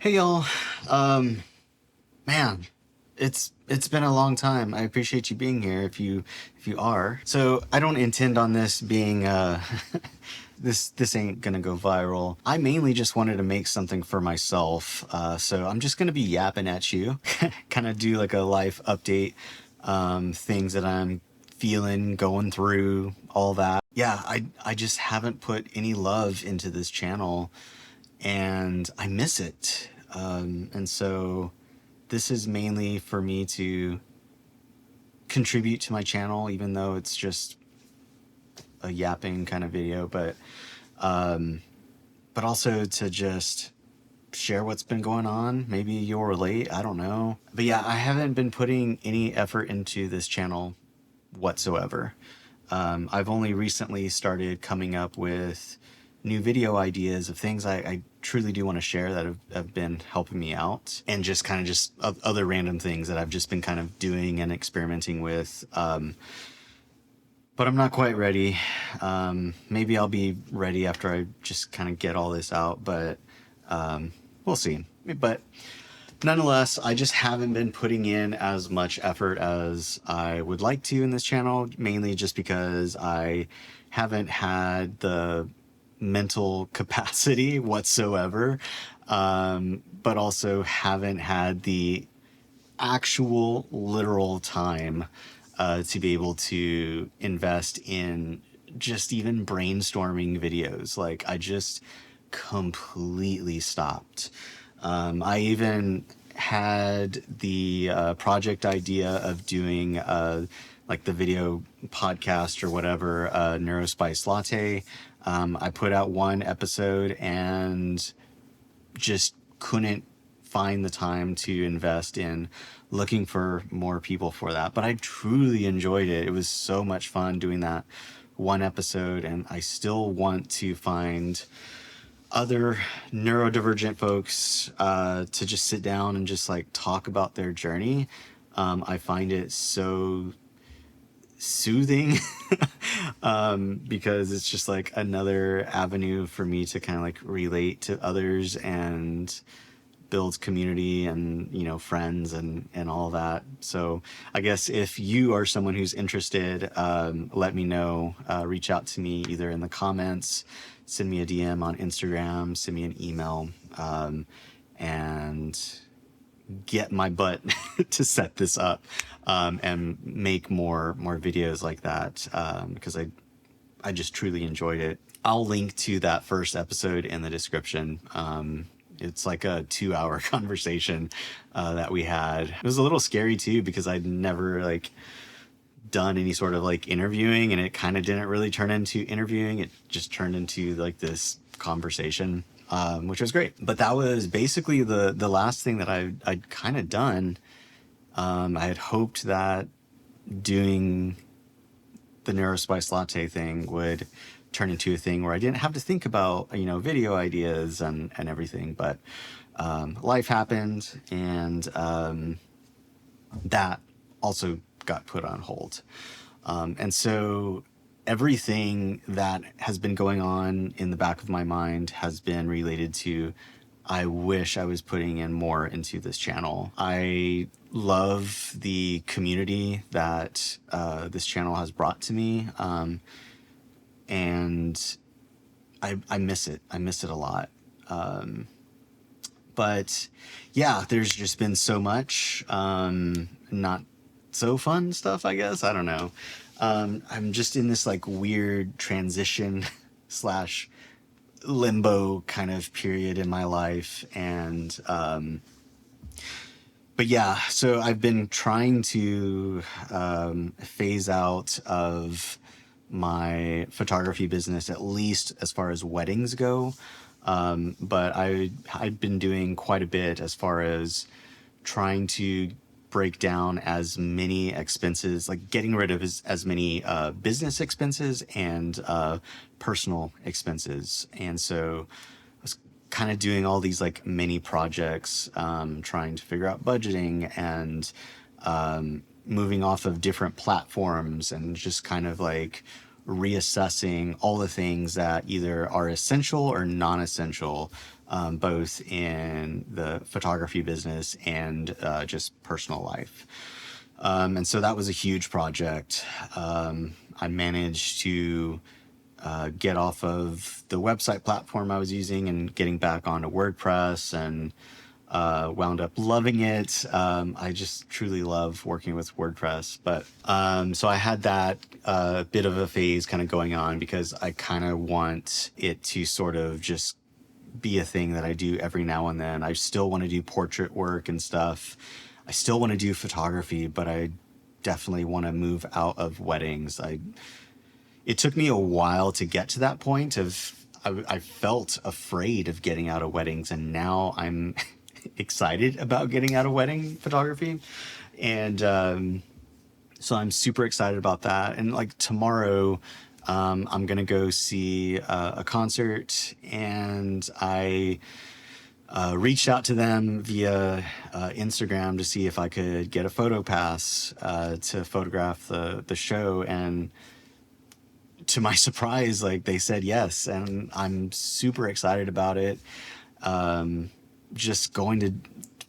Hey y'all. Um man, it's been a long time. I appreciate you being here if you are. So, I don't intend on this being this ain't gonna go viral. I mainly just wanted to make something for myself. So I'm just gonna be yapping at you, kind of do like a life update, things that I'm feeling, going through, all that. Yeah, I just haven't put any love into this channel and I miss it. And so this is mainly for me to contribute to my channel, even though it's just a yapping kind of video, but also to just share what's been going on. Maybe you'll relate. I don't know. But yeah, I haven't been putting any effort into this channel whatsoever. I've only recently started coming up with new video ideas of things I truly do want to share that have been helping me out, and just kind of just other random things that I've just been kind of doing and experimenting with. But I'm not quite ready. Maybe I'll be ready after I just kind of get all this out, but we'll see. But nonetheless, I just haven't been putting in as much effort as I would like to in this channel, mainly just because I haven't had the mental capacity whatsoever, but also haven't had the actual literal time to be able to invest in just even brainstorming videos. Like, I just completely stopped. I even had the project idea of doing like the video podcast or whatever, NeuroSpice Latte. I put out one episode and just couldn't find the time to invest in looking for more people for that. But I truly enjoyed it. It was so much fun doing that one episode, and I still want to find other neurodivergent folks to just sit down and just like talk about their journey. I find it so soothing because it's just like another avenue for me to kind of like relate to others and build community and, you know, friends and all that. So I guess if you are someone who's interested, let me know. Reach out to me either in the comments, send me a DM on Instagram, send me an email, and get my butt to set this up, and make more videos like that, because I just truly enjoyed it. I'll link to that first episode in the description. It's like a 2-hour conversation that we had. It was a little scary too, because I'd never like done any sort of like interviewing, and it kind of didn't really turn into interviewing. It just turned into like this conversation, which was great. But that was basically the last thing that I'd kind of done. I had hoped that doing the NeuroSpice Latte thing would turn into a thing where I didn't have to think about, you know, video ideas and everything. But life happened, and that also got put on hold. And so everything that has been going on in the back of my mind has been related to, I wish I was putting in more into this channel. I love the community that this channel has brought to me. And I miss it. I miss it a lot. But yeah, there's just been so much not so fun stuff, I guess. I don't know. I'm just in this like weird transition slash limbo kind of period in my life. And but yeah, so I've been trying to phase out of my photography business, at least as far as weddings go. But I've been doing quite a bit as far as trying to break down as many expenses, like getting rid of as many business expenses and personal expenses. And so I was kind of doing all these like mini projects, trying to figure out budgeting and moving off of different platforms, and just kind of like reassessing all the things that either are essential or non-essential both in the photography business and just personal life. And so that was a huge project. I managed to get off of the website platform I was using and getting back onto WordPress, and wound up loving it. I just truly love working with WordPress. But so I had that bit of a phase kind of going on because I kind of want it to sort of just be a thing that I do every now and then. I still want to do portrait work and stuff. I still want to do photography, but I definitely want to move out of weddings. It took me a while to get to that point of I felt afraid of getting out of weddings, and now I'm excited about getting out of wedding photography. And so I'm super excited about that. And like tomorrow, I'm gonna go see a concert, and I reached out to them via Instagram to see if I could get a photo pass to photograph the show. And to my surprise, like they said yes, and I'm super excited about it. Just going to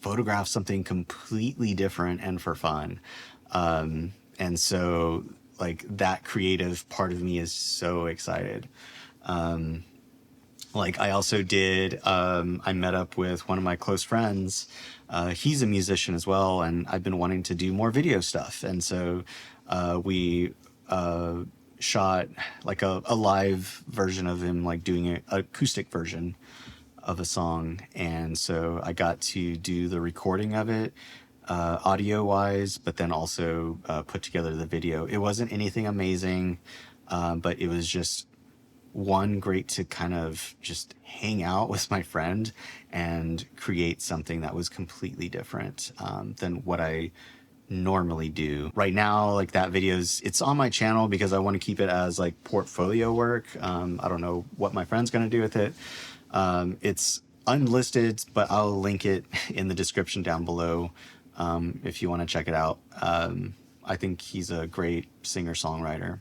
photograph something completely different and for fun. And so like that creative part of me is so excited. Like I also did, I met up with one of my close friends. He's a musician as well, and I've been wanting to do more video stuff. And so we shot like a live version of him, like doing an acoustic version of a song. And so I got to do the recording of it, audio wise, but then also put together the video. It wasn't anything amazing, but it was just great to kind of just hang out with my friend and create something that was completely different than what I normally do. Right now, like that it's on my channel because I want to keep it as like portfolio work. I don't know what my friend's going to do with it. It's unlisted, but I'll link it in the description down below if you want to check it out. I think he's a great singer-songwriter.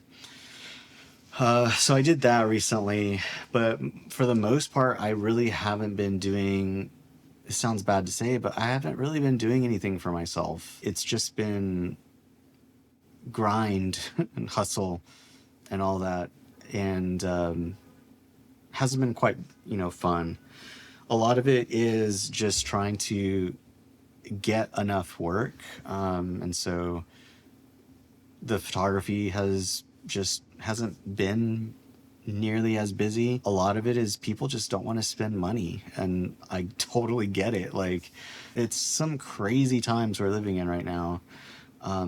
So I did that recently, but for the most part, I really haven't been doing, it sounds bad to say, but I haven't really been doing anything for myself. It's just been grind and hustle and all that. And hasn't been quite, fun. A lot of it is just trying to get enough work. And so the photography hasn't been nearly as busy. A lot of it is people just don't want to spend money, and I totally get it. Like, it's some crazy times we're living in right now.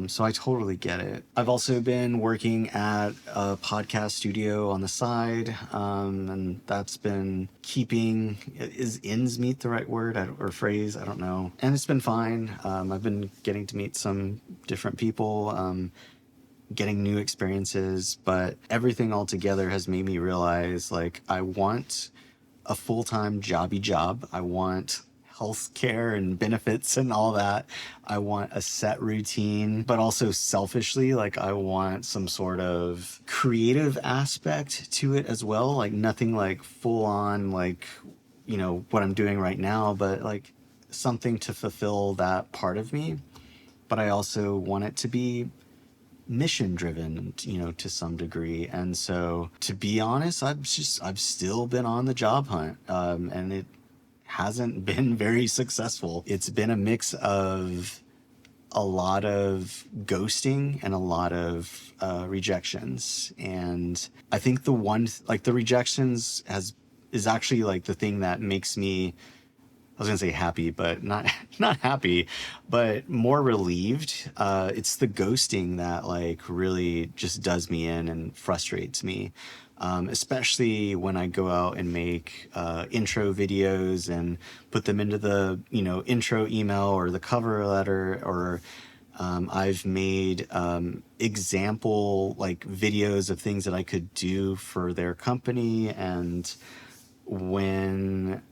So I totally get it. I've also been working at a podcast studio on the side, and that's been is ends meet the right word or phrase? I don't know. And it's been fine. I've been getting to meet some different people, getting new experiences, but everything all together has made me realize, like, I want a full-time jobby job. I want health care and benefits and all that. I want a set routine, but also selfishly, like, I want some sort of creative aspect to it as well. Like, nothing like full on, like, what I'm doing right now, but like something to fulfill that part of me. But I also want it to be mission driven, to some degree. And so, to be honest, I've still been on the job hunt, and it hasn't been very successful. It's been a mix of a lot of ghosting and a lot of rejections. And I think the rejections is actually like the thing that makes me, I was gonna say happy, but not happy, but more relieved. It's the ghosting that like really just does me in and frustrates me, especially when I go out and make intro videos and put them into the intro email or the cover letter, or I've made example like videos of things that I could do for their company, and when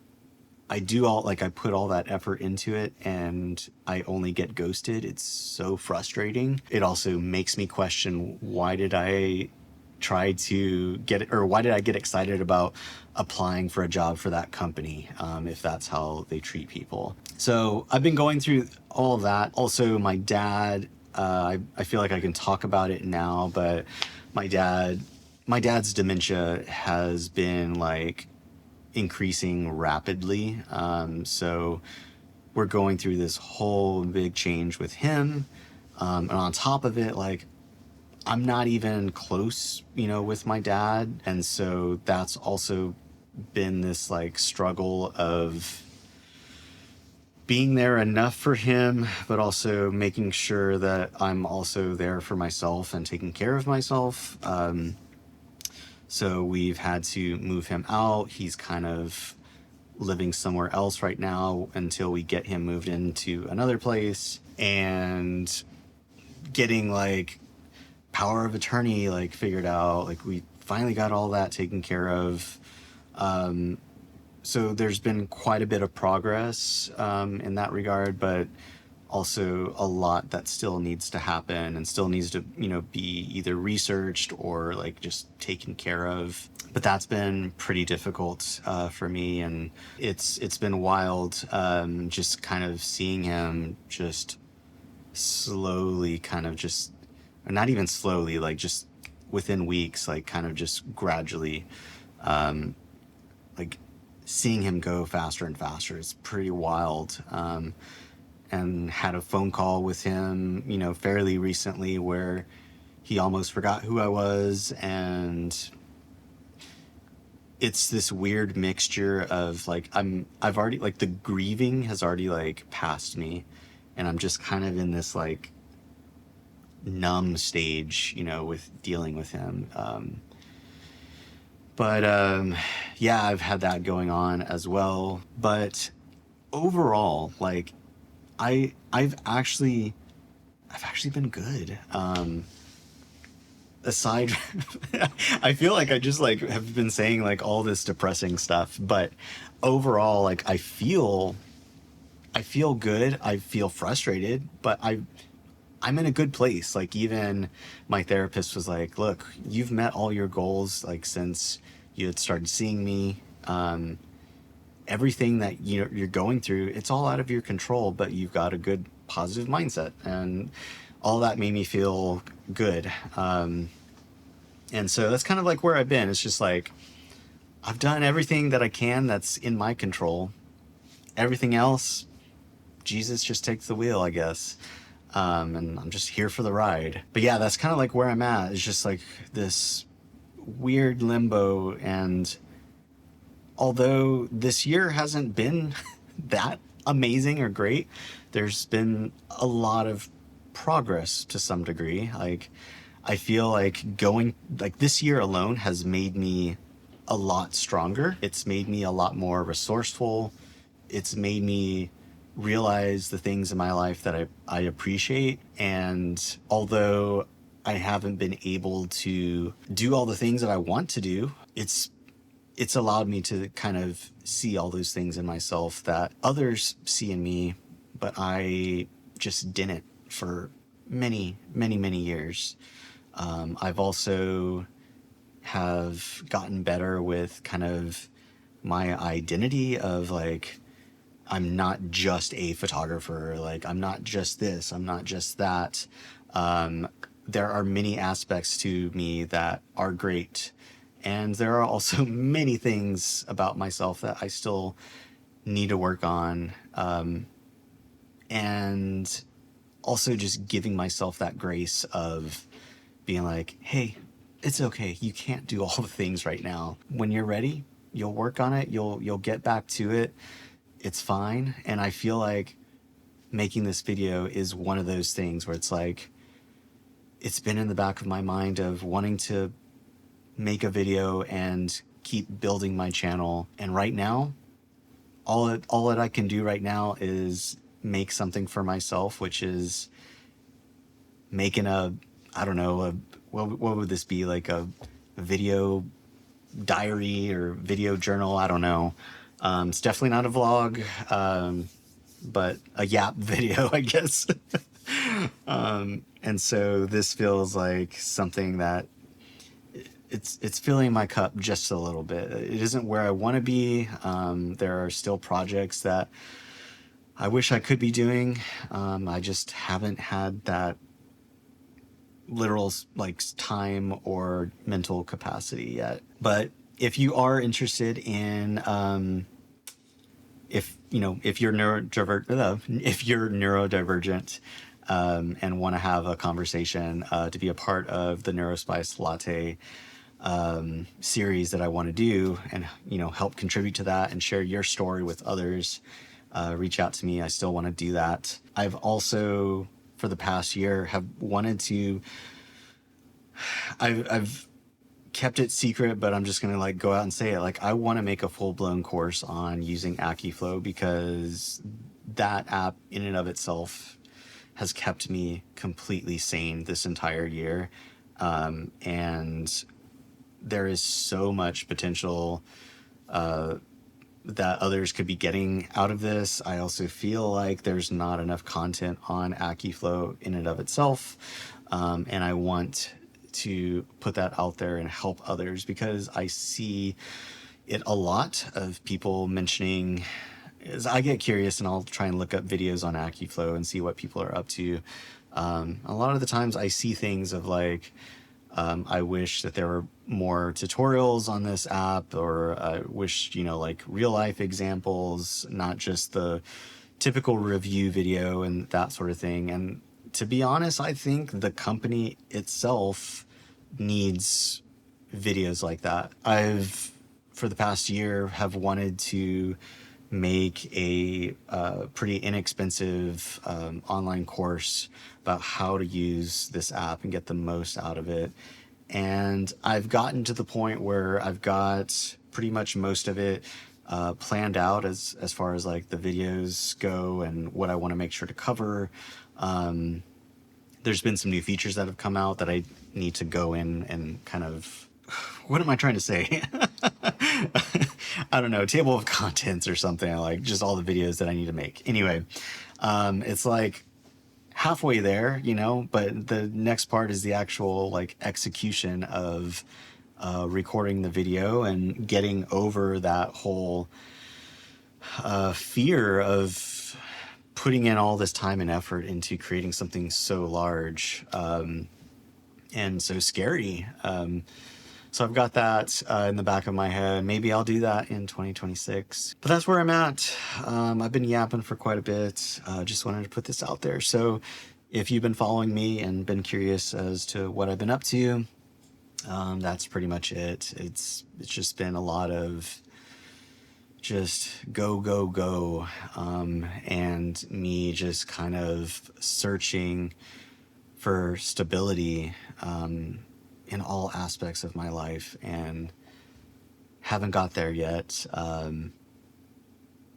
I put all that effort into it and I only get ghosted, it's so frustrating. It also makes me question, why did I try to get, or why did I get excited about applying for a job for that company, if that's how they treat people. So I've been going through all of that. Also, my dad, I feel like I can talk about it now, but my dad's dementia has been like increasing rapidly. So we're going through this whole big change with him. And on top of it, like, I'm not even close, with my dad. And so that's also been this like struggle of being there enough for him, but also making sure that I'm also there for myself and taking care of myself. So we've had to move him out. He's kind of living somewhere else right now until we get him moved into another place, and getting like power of attorney like figured out. Like, we finally got all that taken care of. So there's been quite a bit of progress in that regard, but also a lot that still needs to happen and still needs to, be either researched or like just taken care of. But that's been pretty difficult for me, and it's been wild, just kind of seeing him just slowly kind of just, or not even slowly, like just within weeks, like kind of just gradually, like seeing him go faster and faster. It's pretty wild. And had a phone call with him, fairly recently, where he almost forgot who I was. And it's this weird mixture of like, I've already, like, the grieving has already like passed me, and I'm just kind of in this like numb stage, with dealing with him. Yeah, I've had that going on as well. But overall, like, I've actually been good. Aside, I feel like I just like have been saying like all this depressing stuff, but overall, like, I feel good. I feel frustrated, but I'm in a good place. Like, even my therapist was like, look, you've met all your goals, like, since you had started seeing me. Everything that you're going through, it's all out of your control, but you've got a good positive mindset, and all that made me feel good. And so that's kind of like where I've been. It's just like, I've done everything that I can that's in my control. Everything else, Jesus just takes the wheel, I guess. And I'm just here for the ride. But yeah, that's kind of like where I'm at. It's just like this weird limbo. And although this year hasn't been that amazing or great, there's been a lot of progress to some degree. Like, I feel like this year alone has made me a lot stronger. It's made me a lot more resourceful. It's made me realize the things in my life that I appreciate. And although I haven't been able to do all the things that I want to do, it's allowed me to kind of see all those things in myself that others see in me, but I just didn't for many, many, many years. I've also have gotten better with kind of my identity of like, I'm not just a photographer. Like, I'm not just this, I'm not just that. There are many aspects to me that are great. And there are also many things about myself that I still need to work on. And also just giving myself that grace of being like, hey, it's okay. You can't do all the things right now. When you're ready, you'll work on it. You'll get back to it. It's fine. And I feel like making this video is one of those things where it's like, it's been in the back of my mind of wanting to make a video and keep building my channel. And right now, all that I can do right now is make something for myself, which is making what would this be, like a video diary or video journal? I don't know. It's definitely not a vlog, but a yap video, I guess. And so this feels like something that it's filling my cup just a little bit. It isn't where I want to be. There are still projects that I wish I could be doing. I just haven't had that literal like time or mental capacity yet. But if you are interested in if you're neurodivergent and want to have a conversation to be a part of the NeuroSpice Latte series that I want to do, and help contribute to that and share your story with others, reach out to me. I still want to do that. I've also, for the past year, have wanted to. I've kept it secret, but I'm just gonna like go out and say it. Like, I want to make a full-blown course on using Akiflow, because that app in and of itself has kept me completely sane this entire year. And there is so much potential that others could be getting out of this. I also feel like there's not enough content on Akiflow in and of itself. And I want to put that out there and help others, because I see it a lot of people mentioning. As I get curious and I'll try and look up videos on Akiflow and see what people are up to. A lot of the times I see things of like, I wish that there were more tutorials on this app, or I wish, like real life examples, not just the typical review video and that sort of thing. And to be honest, I think the company itself needs videos like that. I've, for the past year, have wanted to make a pretty inexpensive online course about how to use this app and get the most out of it. And I've gotten to the point where I've got pretty much most of it planned out as far as like the videos go and what I want to make sure to cover. There's been some new features that have come out that I need to go in and kind of, what am I trying to say? I don't know, table of contents or something, like just all the videos that I need to make. Anyway, it's like halfway there, but the next part is the actual like execution of recording the video and getting over that whole fear of putting in all this time and effort into creating something so large and so scary. So I've got that in the back of my head. Maybe I'll do that in 2026. But that's where I'm at. I've been yapping for quite a bit. Just wanted to put this out there. So if you've been following me and been curious as to what I've been up to, that's pretty much it. It's just been a lot of just go, and me just kind of searching for stability in all aspects of my life, and haven't got there yet. But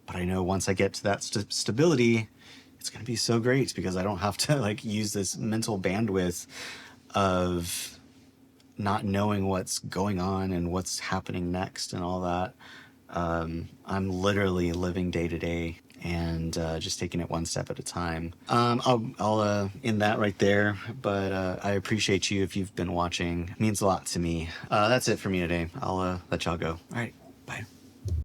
I know once I get to that stability, it's going to be so great, because I don't have to like use this mental bandwidth of not knowing what's going on and what's happening next and all that. I'm literally living day to day and just taking it one step at a time. I'll end that right there, but I appreciate you if you've been watching. It means a lot to me. That's it for me today. I'll let y'all go. All right, bye.